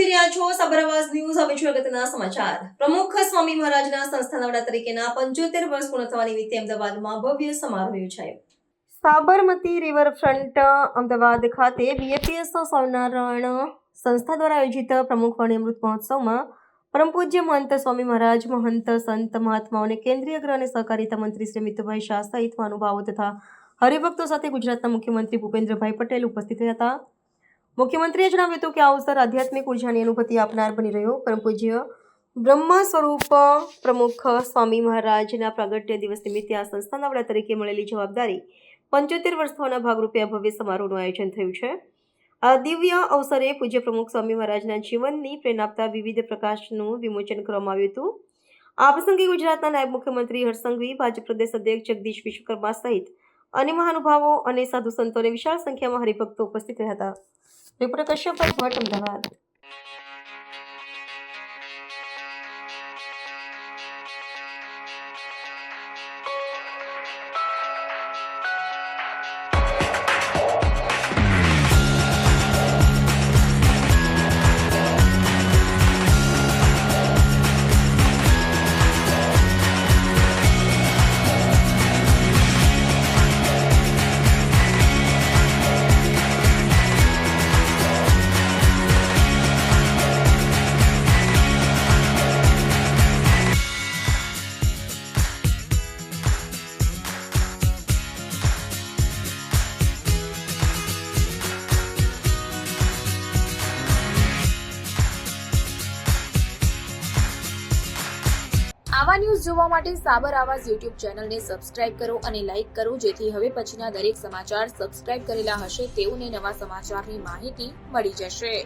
રહ્યા છો સબરવાસ ન્યૂઝ. હવે જોઈએ અગત્યના સમાચાર. પ્રમુખ સ્વામી મહારાજના સંસ્થાના વડા તરીકેના 75 વર્ષ પૂર્ણ થવા નિમિત્તે અમદાવાદમાં ભવ્ય સમારોહ યોજાયો. સાબરમતી રિવરફ્રન્ટ અમદાવાદ ખાતે બીએપીએસ સ્વામિનારાયણ સંસ્થા દ્વારા આયોજિત પ્રમુખ વાણી અમૃત મહોત્સવમાં પરમ પૂજ્ય મહંત સ્વામી મહારાજ, મહંત, સંત, મહાત્માઓ અને કેન્દ્રીય ગૃહ અને સહકારિતા મંત્રી શ્રી મિતુભાઈ શાહ સહિત મહાનુભાવો તથા હરિભક્તો સાથે ગુજરાતના મુખ્યમંત્રી ભૂપેન્દ્રભાઈ પટેલ ઉપસ્થિત રહ્યા હતા. મુખ્યમંત્રીએ જણાવ્યું હતું કે આ અવસર આધ્યાત્મિક ઉર્જાની અનુભૂતિ આપનાર બની રહ્યો. પરમ પૂજ્ય બ્રહ્મ સ્વરૂપ પ્રમુખ સ્વામી મહારાજના પ્રાગટ્ય દિવસ નિમિત્તે આ સંસ્થાના વડા તરીકે મળેલી જવાબદારી 75 વર્ષ થવાના ભાગરૂપે આ ભવ્ય સમારોહનું આયોજન થયું છે. આ દિવ્ય અવસરે પૂજ્ય પ્રમુખ સ્વામી મહારાજના જીવનની પ્રેરણા આપતા વિવિધ પ્રકાશનું વિમોચન કરવામાં આવ્યું હતું. આ પ્રસંગે ગુજરાતના નાયબ મુખ્યમંત્રી હર્ષ સંઘવી, ભાજપ પ્રદેશ અધ્યક્ષ જગદીશ વિશ્વકર્મા સહિત અન્ય મહાનુભાવો અને સાધુ સંતોને વિશાળ સંખ્યામાં હરિભક્તો ઉપસ્થિત રહ્યા હતા. રિપોર્ટર કશ્યપભાઈ ભટ્ટ, અમદાવાદ. આવા ન્યૂઝ જોવા માટે સાબર આવાઝ યુટ્યુબ ચેનલને સબસ્ક્રાઇબ કરો અને લાઇક કરો, જેથી હવે પછીના દરેક સમાચાર સબસ્ક્રાઇબ કરેલા હશે તેઓને નવા સમાચારની માહિતી મળી જશે.